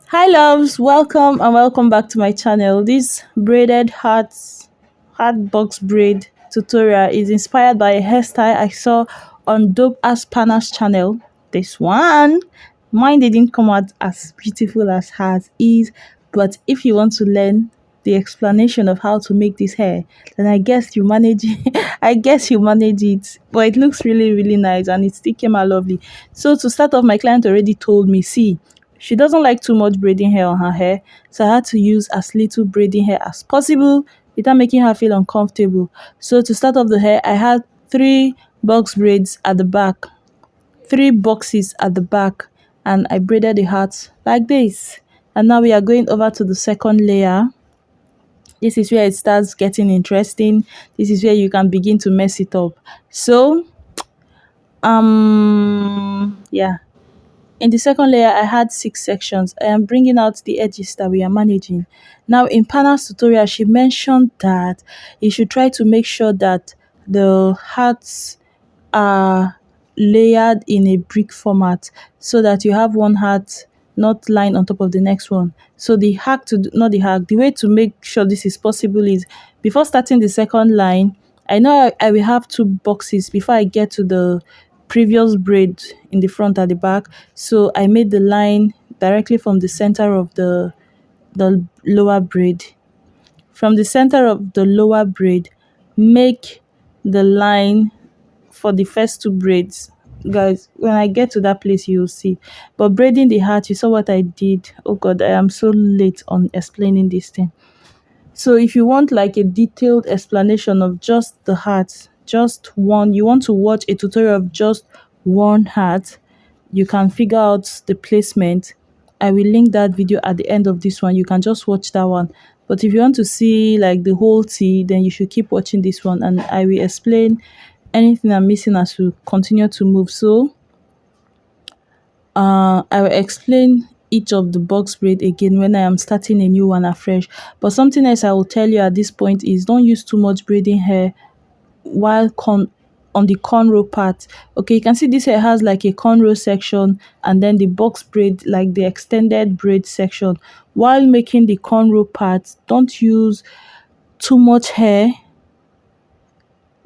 Hi loves, welcome and welcome back to my channel. This braided heart box braid tutorial is inspired by a hairstyle I saw on Dope As Pana's channel. This one, mine didn't come out as beautiful as hers is, but if you want to learn the explanation of how to make this hair, then I guess you manage I guess you manage it. But it looks really nice and it still came out lovely. So to start off, my client already told me, see, she doesn't like too much braiding hair on her hair, so I had to use as little braiding hair as possible without making her feel uncomfortable. So to start off the hair, I had three box braids at the back, three boxes at the back, and I braided the heart like this. And now we are going over to the second layer. This is where it starts getting interesting. This is where you can begin to mess it up. So, yeah. In the second layer, I had 6 sections. I am bringing out the edges that we are managing. Now, in Pana's tutorial, she mentioned that you should try to make sure that the hearts are layered in a brick format so that you have one heart not lying on top of the next one. So the hack to not the hack, the way to make sure this is possible is before starting the second line, I know I will have two boxes before I get to the previous braid in the front and the back. So I made the line directly from the center of the lower braid. From the center of the lower braid, make the line for the first two braids. Guys, when I get to that place, you'll see. But braiding the heart, you saw what I did. Oh God, I am so late on explaining this thing. So if you want like a detailed explanation of just the heart, just one, you want to watch a tutorial of just one heart, you can figure out the placement. I will link that video at the end of this one. You can just watch that one. But if you want to see like the whole tea, then you should keep watching this one and I will explain anything I'm missing as we continue to move. So I will explain each of the box braid again when I am starting a new one afresh. But something else I will tell you at this point is don't use too much braiding hair while on the cornrow part. Okay, you can see this hair has like a cornrow section and then the box braid, like the extended braid section. While making the cornrow part, don't use too much hair,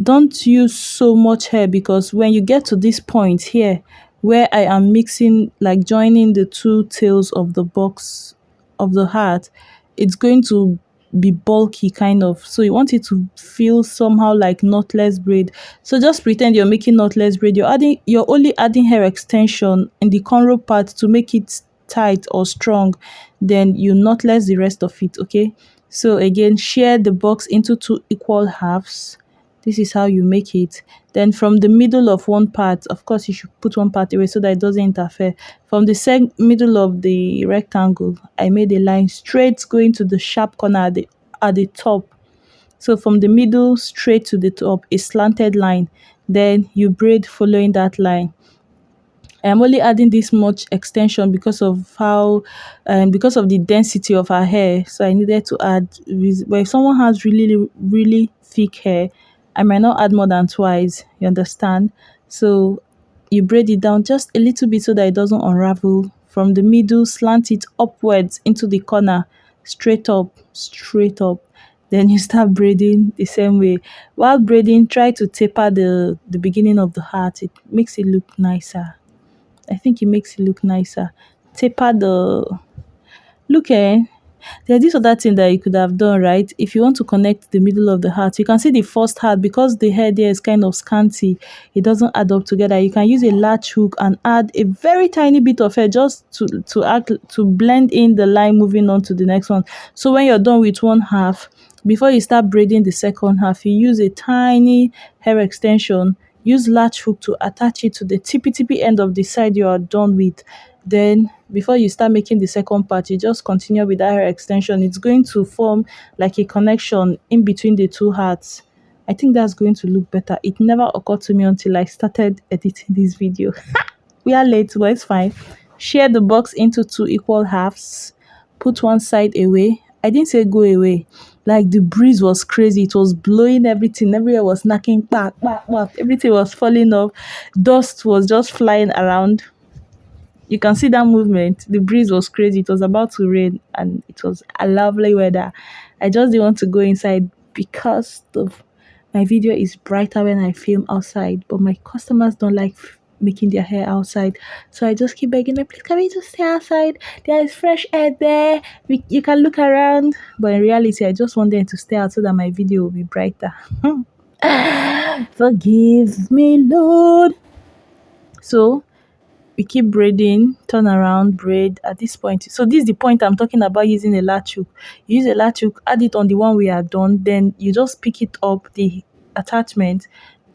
don't use so much hair, because when you get to this point here where I am mixing, like joining the two tails of the box of the heart, it's going to be bulky kind of, so you want it to feel somehow like knotless braid. So just pretend you're making knotless braid, you're only adding hair extension in the cornrow part to make it tight or strong, then you knotless the rest of it. Okay, so again, share the box into two equal halves. This is how you make it. Then from the middle of one part, of course you should put one part away so that it doesn't interfere. From the middle of the rectangle, I made a line straight going to the sharp corner at the top. So from the middle straight to the top, a slanted line. Then you braid following that line. I am only adding this much extension because of how, because of the density of her hair. So I needed to add. But if someone has really thick hair, I might not add more than twice. You understand? So you braid it down just a little bit so that it doesn't unravel. From the middle, slant it upwards into the corner, straight up, straight up. Then you start braiding the same way. While braiding, try to taper the beginning of the heart. It makes it look nicer. I think it makes it look nicer. Taper the look, there's this other thing that you could have done, right? If you want to connect the middle of the heart, you can see the first heart, because the hair there is kind of scanty, it doesn't add up together. You can use a latch hook and add a very tiny bit of hair just to blend in the line moving on to the next one. So when you're done with one half, before you start braiding the second half, you use a tiny hair extension, use latch hook to attach it to the tippy end of the side you are done with. Then before you start making the second part, you just continue with that hair extension. It's going to form like a connection in between the two hearts. I think that's going to look better. It never occurred to me until I started editing this video. We are late, but it's fine. Share the box into two equal halves. Put one side away. I didn't say go away. Like the breeze was crazy. It was blowing everything. Everywhere was knocking back. Everything was falling off. Dust was just flying around. You can see that movement. The breeze was crazy. It was about to rain and it was a lovely weather. I just didn't want to go inside because my video is brighter when I film outside, but my customers don't like making their hair outside. So I just keep begging them, please, can we just stay outside? There is fresh air there. You can look around. But in reality, I just want them to stay out so that my video will be brighter. Forgive me, Lord. So we keep braiding, turn around, braid at this point. So this is the point I'm talking about using a latch hook. You use a latch hook, add it on the one we are done, then you just pick it up, the attachment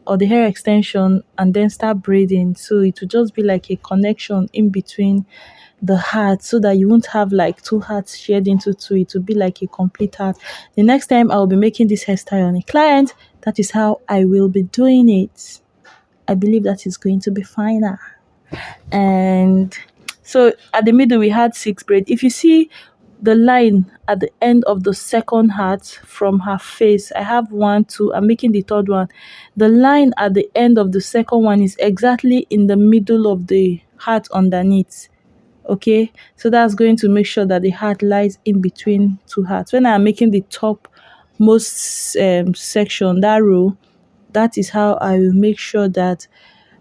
or the hair extension, and then start braiding. So it will just be like a connection in between the heart so that you won't have like two hearts shared into two. It will be like a complete heart. The next time I will be making this hairstyle on a client, that is how I will be doing it. I believe that is going to be finer. And so at the middle we had 6 braids. If you see the line at the end of the second heart from her face, I have 1 2, I'm making the third one. The line at the end of the second one is exactly in the middle of the heart underneath. Okay, so that's going to make sure that the heart lies in between two hearts. When I'm making the top most section, that row, that is how I will make sure that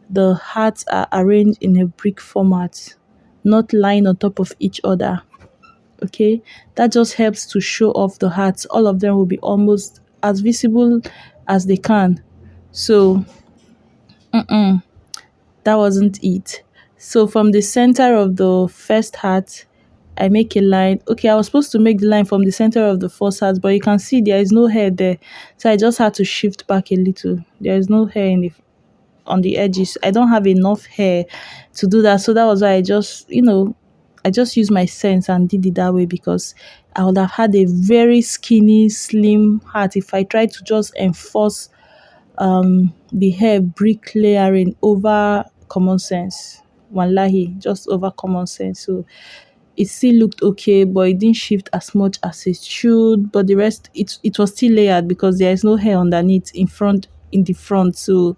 the hearts are arranged in a brick format, not lying on top of each other. Okay, that just helps to show off the hearts. All of them will be almost as visible as they can. So that wasn't it. So from the center of the first heart, I make a line. Okay, I was supposed to make the line from the center of the first heart, but you can see there is no hair there. So I just had to shift back a little. There is no hair in the on the edges. I don't have enough hair to do that. So that was why I just, I just used my sense and did it that way, because I would have had a very skinny, slim heart if I tried to just enforce the hair brick layering over common sense. Wallahi, just over common sense. So it still looked okay, but it didn't shift as much as it should. But the rest, it was still layered because there is no hair underneath in the front. So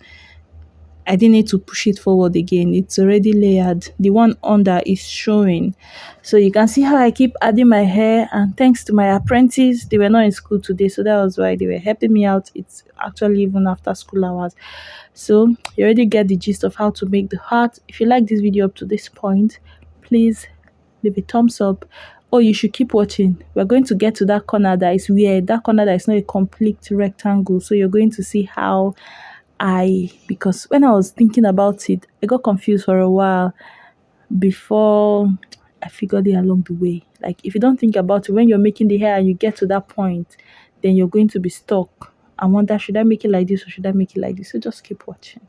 I didn't need to push it forward again. It's already layered. The one under is showing. So you can see how I keep adding my hair. And thanks to my apprentice, they were not in school today. So that was why they were helping me out. It's actually even after school hours. So you already get the gist of how to make the heart. If you like this video up to this point, please leave a thumbs up. Oh, you should keep watching. We're going to get to that corner that is weird. That corner that is not a complete rectangle. So you're going to see how because when I was thinking about it, I got confused for a while before I figured it along the way. Like, if you don't think about it, when you're making the hair and you get to that point, then you're going to be stuck and wonder, should I make it like this or should I make it like this? So just keep watching.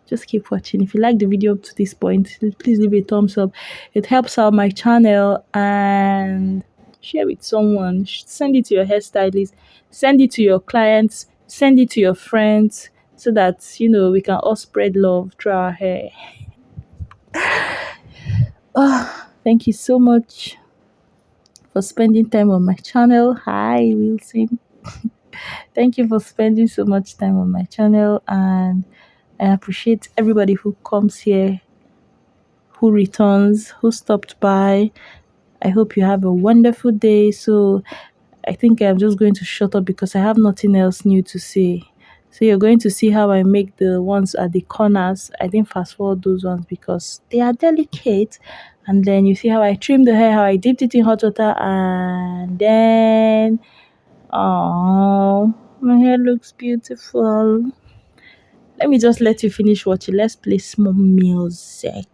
Just keep watching. If you like the video up to this point, please leave a thumbs up. It helps out my channel, and share with someone. Send it to your hairstylist, send it to your clients, send it to your friends, so that we can all spread love through our hair. Thank you so much for spending time on my channel. Hi, Wilson. Thank you for spending so much time on my channel, and I appreciate everybody who comes here, who returns, who stopped by. I hope you have a wonderful day. So I think I'm just going to shut up because I have nothing else new to say. So you're going to see how I make the ones at the corners. I didn't fast forward those ones because they are delicate. And then you see how I trim the hair, how I dipped it in hot water, and then, oh, my hair looks beautiful. Let me just let you finish watching. Let's play small music.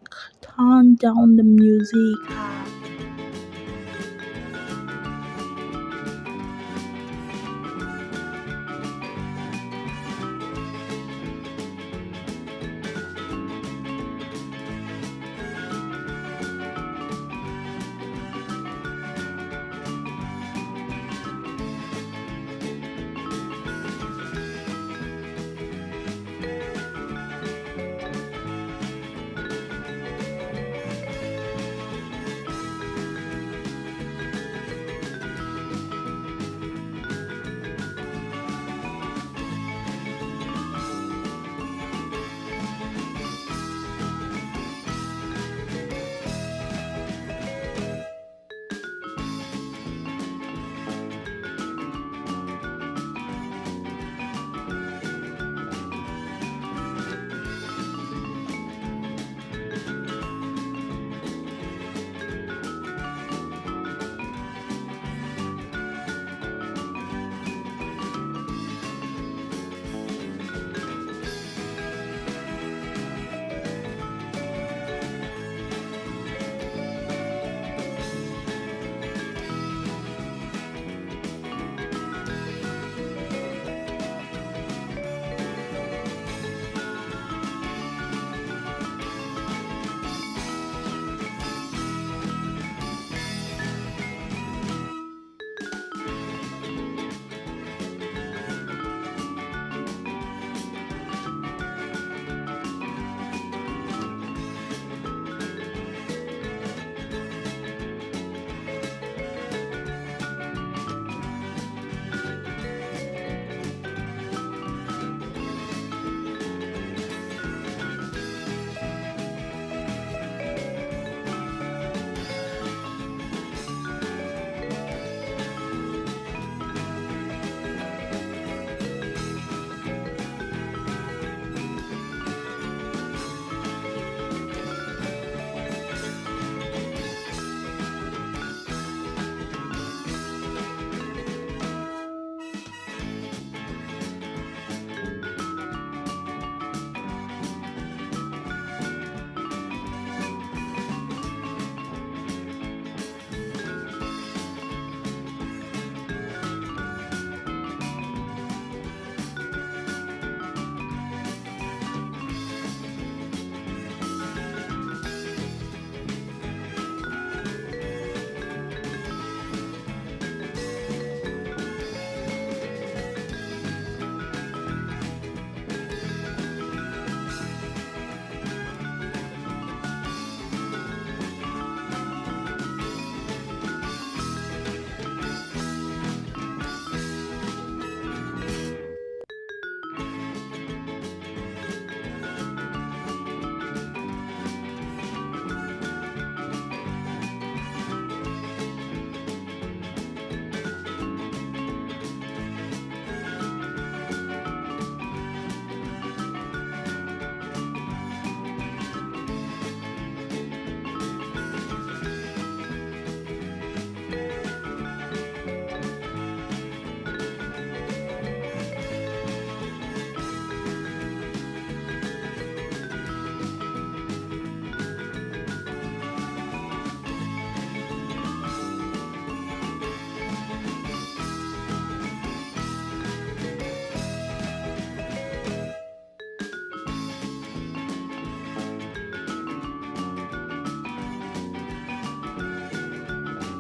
Turn down the music.